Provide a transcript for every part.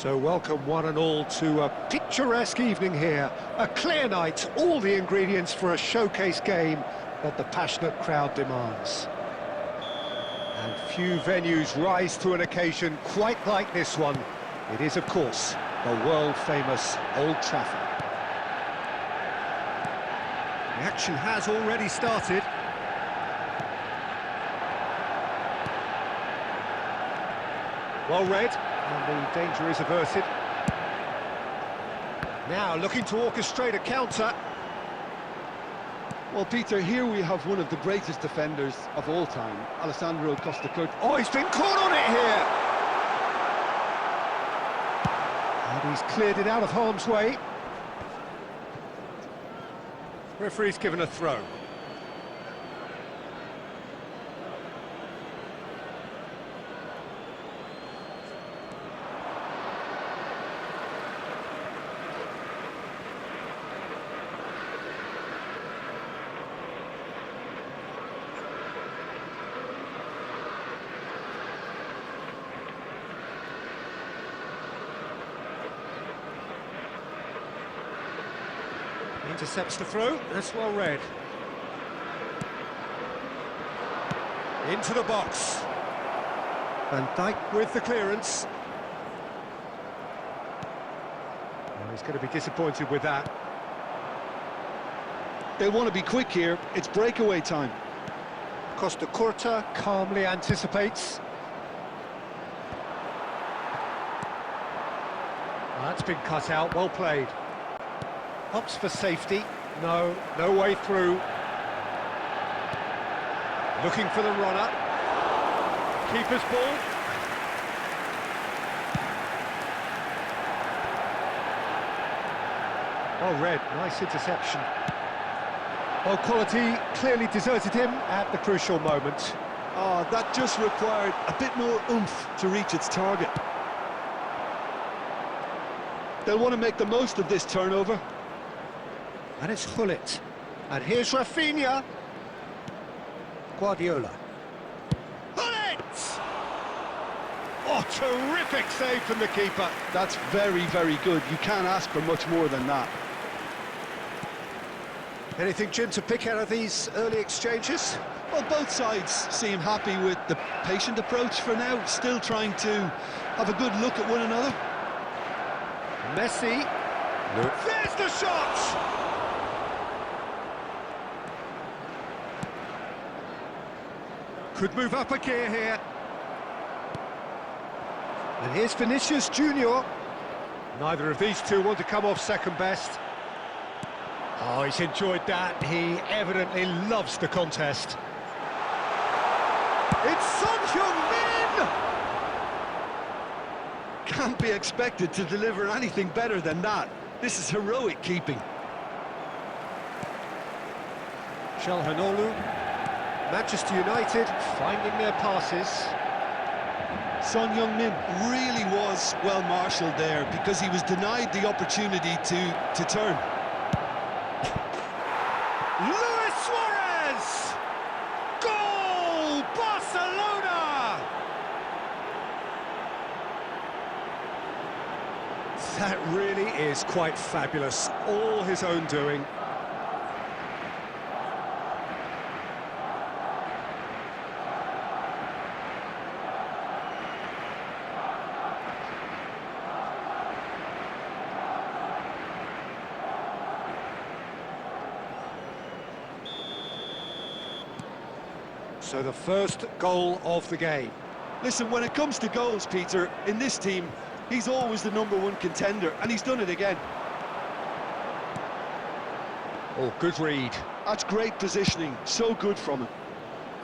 So welcome one and all to a picturesque evening here. A clear night, all the ingredients for a showcase game that the passionate crowd demands. And few venues rise to an occasion quite like this one. It is, of course, the world-famous Old Trafford. The action has already started. Well read, and the danger is averted. Now looking to orchestrate a counter. Well, Peter, here we have one of the greatest defenders of all time, Alessandro Costa. Oh, he's been caught on it here! And he's cleared it out of harm's way. Referee's given a throw. Intercepts the throw, that's well read. Into the box. Van Dijk with the clearance. Oh, he's going to be disappointed with that. They want to be quick here, it's breakaway time. Costa Curta calmly anticipates. Oh, that's been cut out, well played. Opts for safety. No way through. Looking for the runner. Keeper's ball. Well read, nice interception. Well, quality clearly deserted him at the crucial moment. Oh, that just required a bit more oomph to reach its target. They'll want to make the most of this turnover. And it's Hullet. And here's Rafinha. Guardiola. Hullet! Oh, terrific save from the keeper. That's very, very good. You can't ask for much more than that. Anything, Jim, to pick out of these early exchanges? Well, both sides seem happy with the patient approach for now, still trying to have a good look at one another. Messi. No. There's the shot! Could move up a gear here. And here's Vinicius Junior. Neither of these two want to come off second best. Oh, he's enjoyed that. He evidently loves the contest. It's Son Heung-min! Can't be expected to deliver anything better than that. This is heroic keeping. Çalhanoğlu. Manchester United finding their passes. Son Heung-min really was well marshalled there because he was denied the opportunity to turn. Luis Suarez! Goal! Barcelona! That really is quite fabulous. All his own doing. So the first goal of the game. Listen, when it comes to goals, Peter, in this team, he's always the #1 contender, and he's done it again. Oh, good read. That's great positioning, so good from him.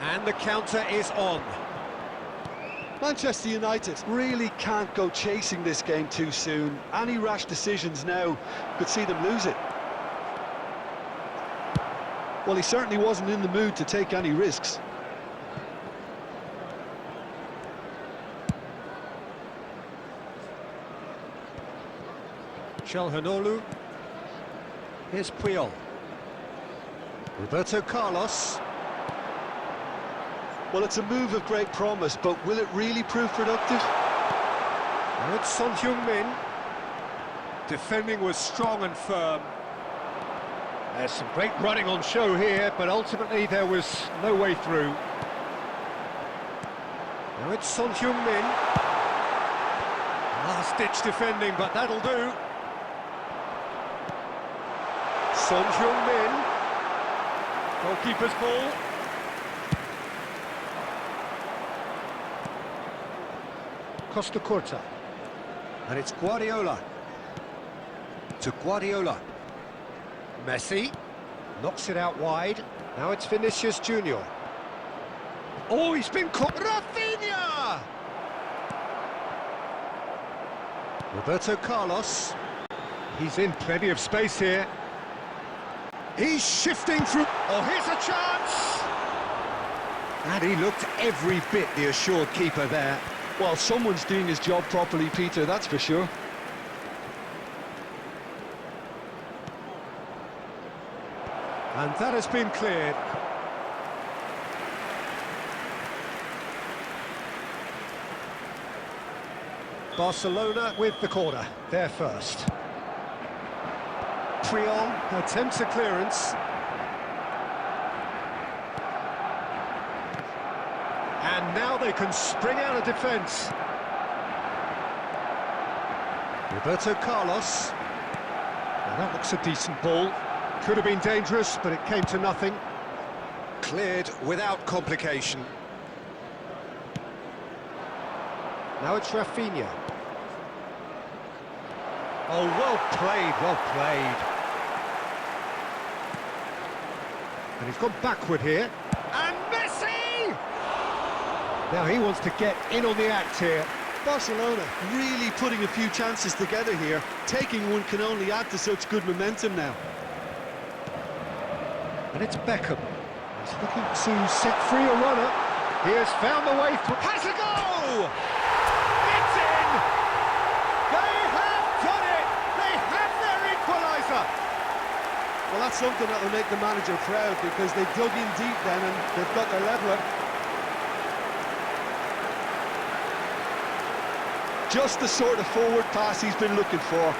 And the counter is on. Manchester United really can't go chasing this game too soon. Any rash decisions now could see them lose it. Well, he certainly wasn't in the mood to take any risks. Çalhanoğlu. Here's Puyol. Roberto Carlos. Well, it's a move of great promise, but will it really prove productive? Now it's Son Heung-min. Defending was strong and firm. There's some great running on show here, but ultimately there was no way through. Now it's Son Heung-min. Last-ditch defending, but that'll do. Son Heung-min. Goalkeeper's ball. Costa Curta. And it's Guardiola. To Guardiola. Messi. Knocks it out wide. Now it's Vinicius Junior. Oh, he's been caught. Rafinha! Roberto Carlos. He's in plenty of space here. He's shifting through. Oh, here's a chance! And he looked every bit the assured keeper there. Well, someone's doing his job properly, Peter, that's for sure. And that has been cleared. Barcelona with the corner, there first. Trion attempts a clearance. And now they can spring out of defence. Roberto Carlos. Well, that looks a decent ball. Could have been dangerous, but it came to nothing. Cleared without complication. Now it's Rafinha. Oh, well played, well played. And he's gone backward here. And Messi! Now he wants to get in on the act here. Barcelona really putting a few chances together here. Taking one can only add to such good momentum now. And it's Beckham. He's looking to set free a runner. He has found the way through. Has a go! It's in! They have done it! They have their equaliser! Well, that's something that will make the manager proud, because they dug in deep then and they've got their leveller. Just the sort of forward pass he's been looking for.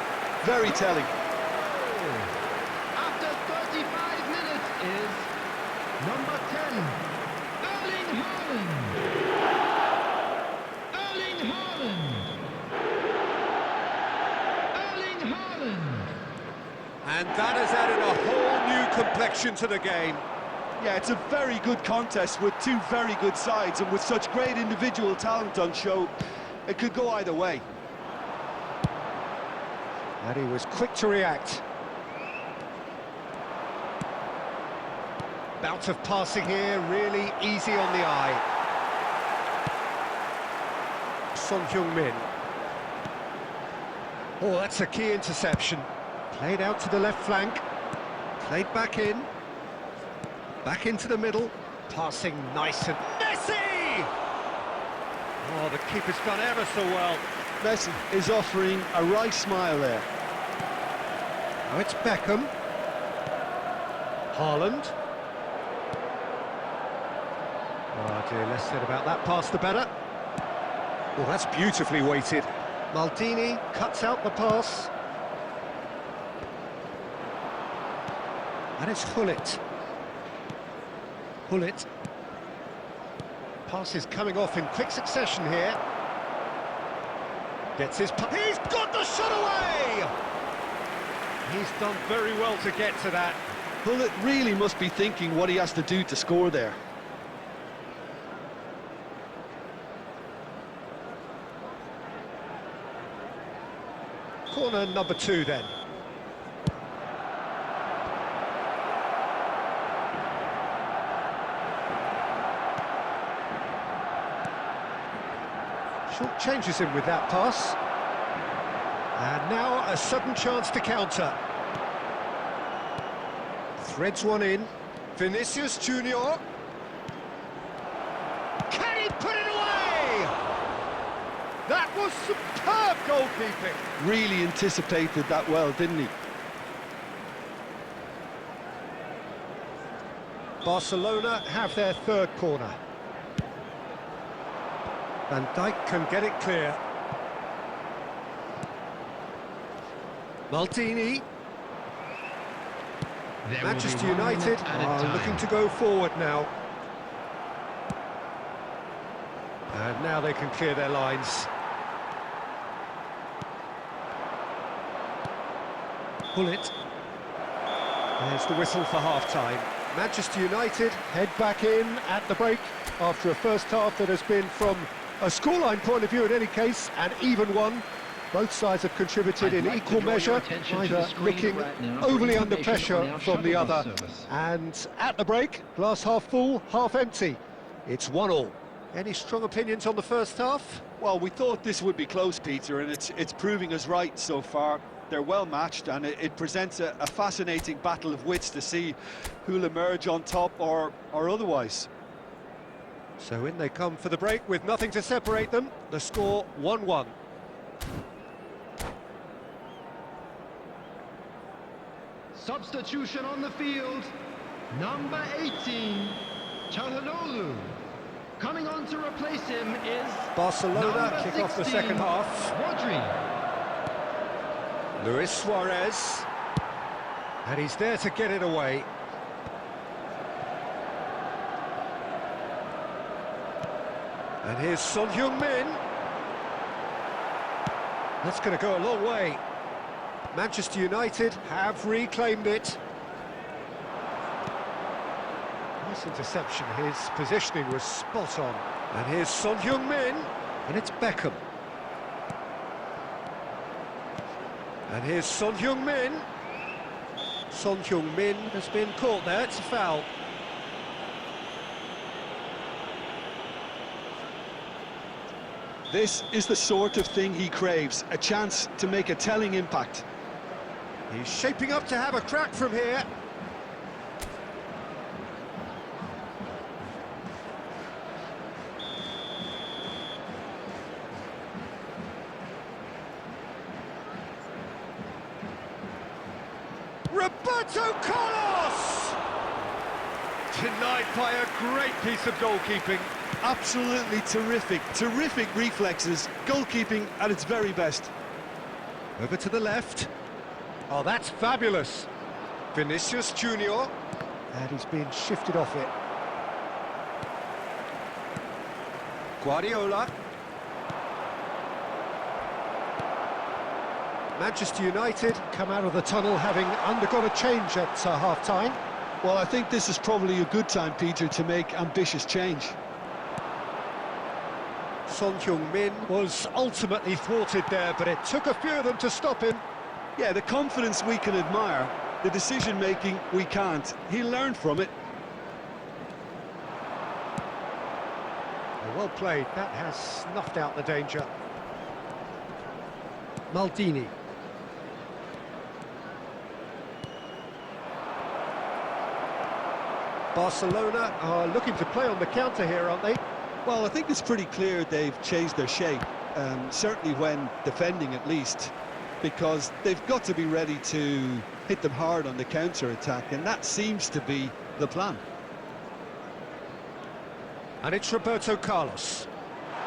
Very telling. After 35 minutes is number 10, Erling Haaland. Erling Haaland. Erling Haaland. And that has added a whole new complexion to the game. Yeah, it's a very good contest with two very good sides, and with such great individual talent on show, it could go either way. And he was quick to react. Bout of passing here, really easy on the eye. Son Heung-min. Oh, that's a key interception. Played out to the left flank. Played back in. Back into the middle. Passing nice and... Messi! Oh, the keeper's done ever so well. Messi is offering a right smile there. Now it's Beckham. Haaland. Oh dear, less said about that pass the better. Oh, that's beautifully weighted. Maldini cuts out the pass. And it's Hullet. Hullet. Pass is coming off in quick succession here. Gets his... He's got the shot away! He's done very well to get to that. Hullet really must be thinking what he has to do to score there. Corner number 2 then. Short changes him with that pass. And now a sudden chance to counter. Threads one in. Vinicius Junior. Can he put it away? That was superb goalkeeping. Really anticipated that well, didn't he? Barcelona have their third corner. Van Dijk can get it clear. Maldini. There will be Manchester 1 minute United at a are time. looking to go forward now. And now they can clear their lines. Pull it. There's the whistle for half-time. Manchester United head back in at the break after a first half that has been, from a scoreline point of view in any case, an even one. Both sides have contributed in equal measure, neither looking overly under pressure from the other. And at the break, glass half full, half empty. It's 1-1. Any strong opinions on the first half? Well, we thought this would be close, Peter, and it's proving us right so far. They're well matched, and it presents a fascinating battle of wits to see who'll emerge on top or otherwise. So in they come for the break with nothing to separate them. The score 1-1. Substitution on the field. Number 18, Çalhanoğlu. Coming on to replace him is Barcelona number kick off the 16, second half. Rodri. Luis Suarez. And he's there to get it away. And here's Son Heung-min. That's going to go a long way. Manchester United have reclaimed it. Nice interception. His positioning was spot on. And here's Son Heung-min. And it's Beckham. And here's Son Heung-min. Son Heung-min has been caught there. It's a foul. This is the sort of thing he craves, a chance to make a telling impact. He's shaping up to have a crack from here. Roberto Carlos! Denied by a great piece of goalkeeping. Absolutely terrific reflexes, goalkeeping at its very best. Over to the left. Oh, that's fabulous. Vinicius Junior. And he's been shifted off it. Guardiola. Manchester United come out of the tunnel having undergone a change at half-time. Well, I think this is probably a good time, Peter, to make ambitious change. Son Heung-min was ultimately thwarted there, but it took a few of them to stop him. Yeah, the confidence we can admire, the decision-making we can't. He learned from it. Well played, that has snuffed out the danger. Maldini. Barcelona are looking to play on the counter here, aren't they? Well, I think it's pretty clear they've changed their shape, certainly when defending at least, because they've got to be ready to hit them hard on the counter-attack, and that seems to be the plan. And it's Roberto Carlos.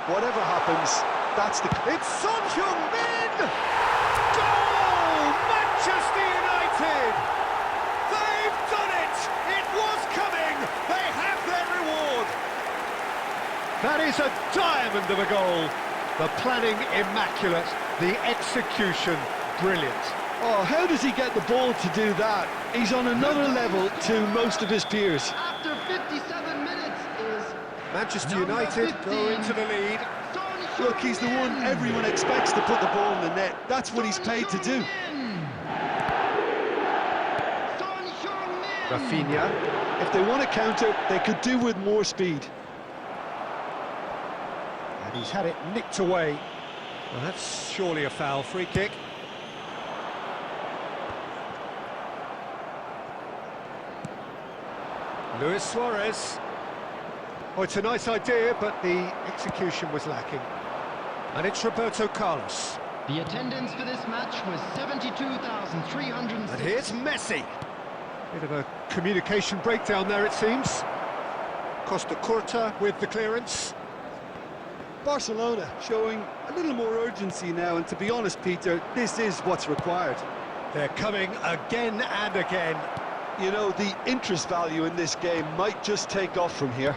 Whatever happens, that's the... It's Son Heung-min! Goal! Manchester United! They've done it! It was coming! They have their reward! That is a diamond of a goal. The planning immaculate, the execution brilliant. Oh, how does he get the ball to do that? He's on another level to most of his peers. After 57 minutes is Manchester Number United 15. go into the lead. Son Look, he's the one Heung-min. everyone expects to put the ball in the net. That's what he's paid to do. Son Heung-min. Rafinha. If they want to counter, they could do with more speed. And he's had it nicked away. Well, that's surely a foul. Free kick. Luis Suarez. Oh, it's a nice idea, but the execution was lacking. And it's Roberto Carlos. The attendance for this match was 72,306. And here's Messi. Bit of a communication breakdown there, it seems. Costa Curta with the clearance. Barcelona showing a little more urgency now, and to be honest, Peter, this is what's required. They're coming again and again. You know, the interest value in this game might just take off from here.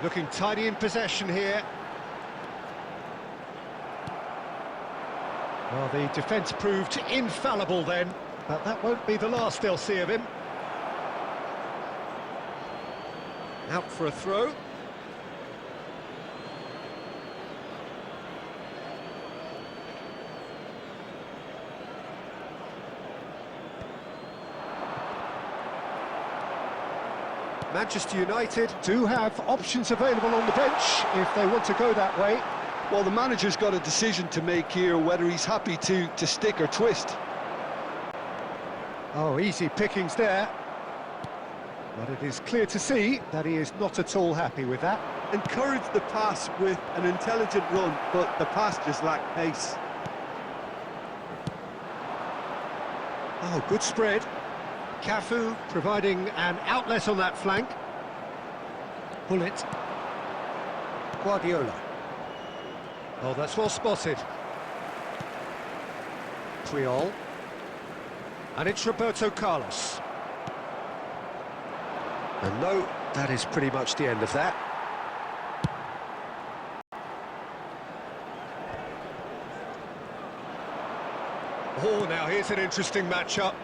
Looking tidy in possession here. Well, the defence proved infallible then, but that won't be the last they'll see of him. Out for a throw. Manchester United do have options available on the bench if they want to go that way. Well, the manager's got a decision to make here, whether he's happy to stick or twist. Oh, easy pickings there. But it is clear to see that he is not at all happy with that. Encourage the pass with an intelligent run, but the pass just lacked pace. Oh, good spread. Cafu providing an outlet on that flank. Pull it. Guardiola. Oh, that's well spotted. Triol. And it's Roberto Carlos. And no, that is pretty much the end of that. Oh, now here's an interesting matchup.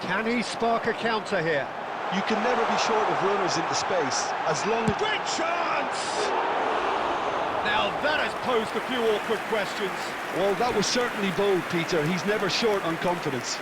Can he spark a counter here? You can never be short of runners into space, as long as... Great chance! Now that has posed a few awkward questions. Well, that was certainly bold, Peter. He's never short on confidence.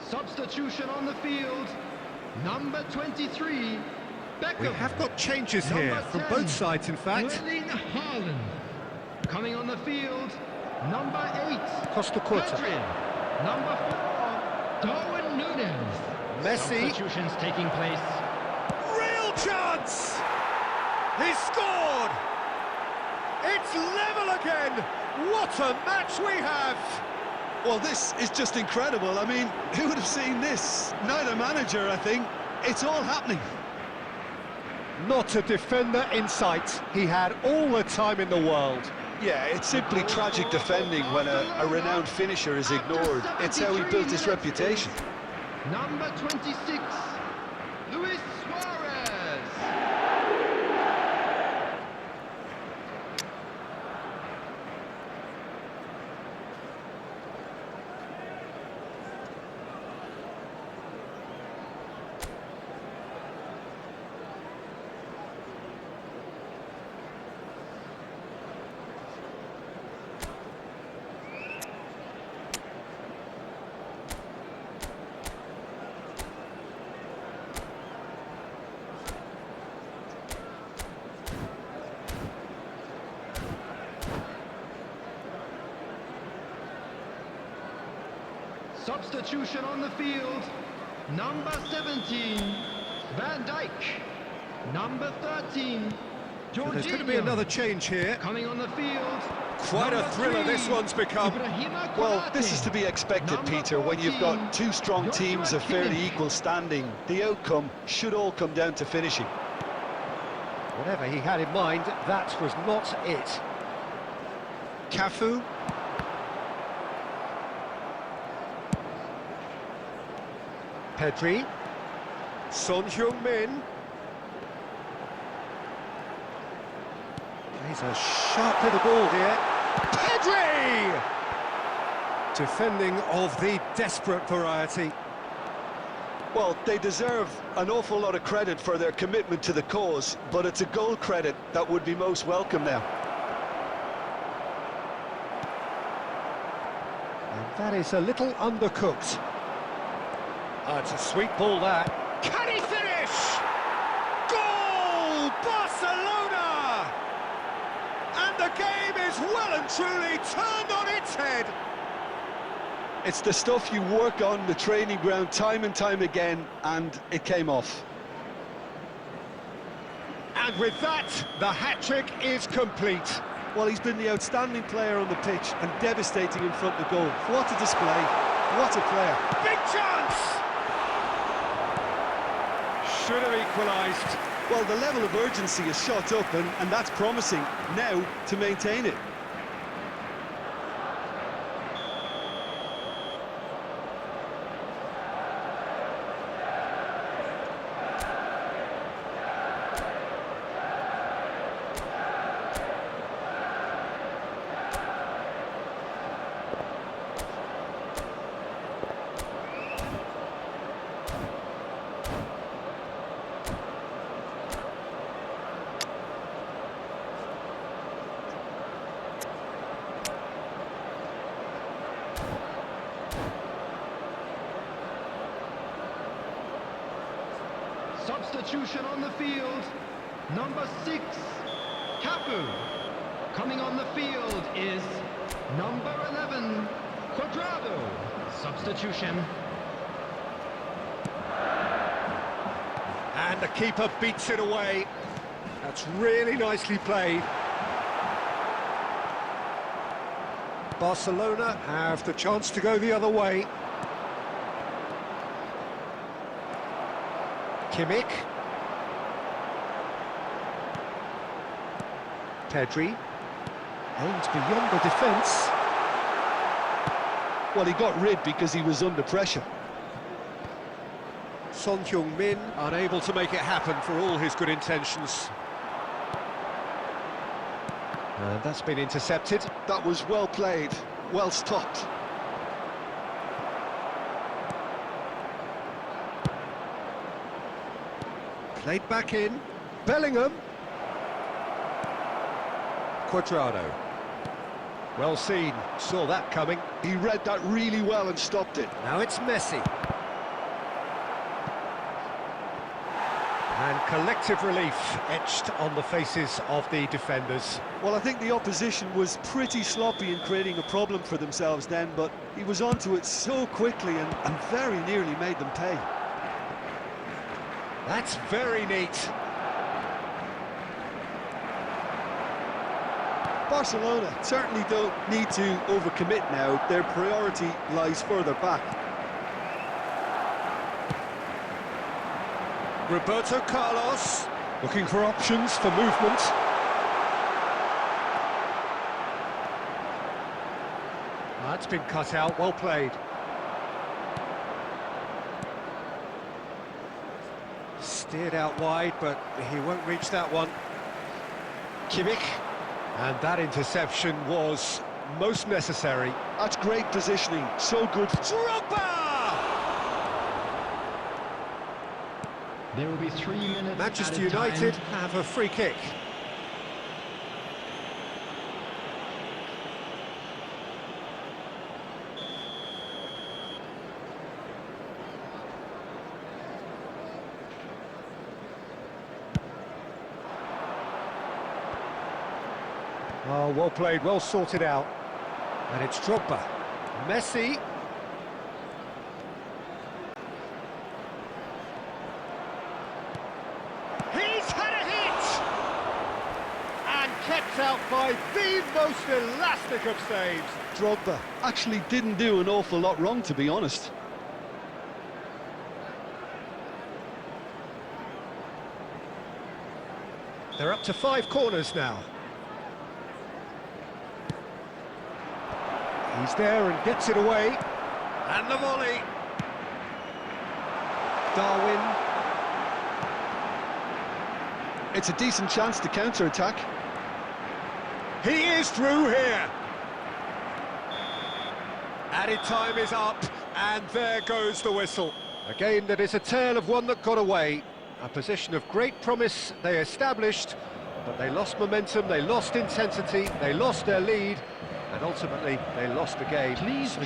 Substitution on the field, number 23, Beckham. We have got changes here from both sides, in fact. Erling Haaland. Coming on the field, number 8, Costa Curta. Pedri. Number 4, Darwin Núñez. Messi. Substitutions taking place. Real chance! He scored! It's level again! What a match we have! Well, this is just incredible. I mean, who would have seen this? Neither manager, I think. It's all happening. Not a defender in sight. He had all the time in the world. Yeah, it's simply tragic defending when a renowned finisher is ignored. It's how he built his reputation. Number 26, Luis Suarez. Substitution on the field, number 17, Van Dijk. Number 13, So there's going to be Jorginho. another change here. Coming on the field, Quite a number thriller 3, this one's become. Ibrahima Well, Konate. this is to be expected, Number Peter, when you've 14, got two strong teams of Joshua fairly Kimmich. equal standing. The outcome should all come down to finishing. Whatever he had in mind, that was not it. Cafu. Pedri. Son Heung-min. Plays a sharp little ball here. Pedri! Defending of the desperate variety. Well, they deserve an awful lot of credit for their commitment to the cause, but it's a goal credit that would be most welcome now. And that is a little undercooked. Oh, it's a sweet ball, that. Can he finish? Goal! Barcelona! And the game is well and truly turned on its head. It's the stuff you work on the training ground time and time again, and it came off. And with that, the hat-trick is complete. Well, he's been the outstanding player on the pitch and devastating in front of goal. What a display, what a player. Big chance! Should have equalised. Well, the level of urgency is shot up, and that's promising. Now to maintain it. Substitution on the field, number 6, Cafu. Coming on the field is number 11, Cuadrado. Substitution. And the keeper beats it away. That's really nicely played. Barcelona have the chance to go the other way. Kimmich. Pedri. Aimed beyond the defence. Well, he got rid because he was under pressure. Son Heung-min unable to make it happen for all his good intentions. And that's been intercepted. That was well played, well stopped. Played back in. Bellingham. Cuadrado. Well seen. Saw that coming. He read that really well and stopped it. Now it's Messi. And collective relief etched on the faces of the defenders. Well, I think the opposition was pretty sloppy in creating a problem for themselves then, but he was onto it so quickly and very nearly made them pay. That's very neat. Barcelona certainly don't need to overcommit now. Their priority lies further back. Roberto Carlos looking for options for movement. That's been cut out, well played. Steered out wide, but he won't reach that one. Kimmich, and that interception was most necessary. That's great positioning, so good. Drogba! There will be 3 minutes. Manchester added time. United have a free kick. Oh, well played, well sorted out. And it's Drogba. Messi. He's had a hit! And kept out by the most elastic of saves. Drogba actually didn't do an awful lot wrong, to be honest. They're up to 5 corners now. He's there and gets it away. And the volley. Darwin. It's a decent chance to counter-attack. He is through here. Added time is up, and there goes the whistle. A game that is a tale of one that got away. A position of great promise they established, but they lost momentum, they lost intensity, they lost their lead, and ultimately they lost the game. Please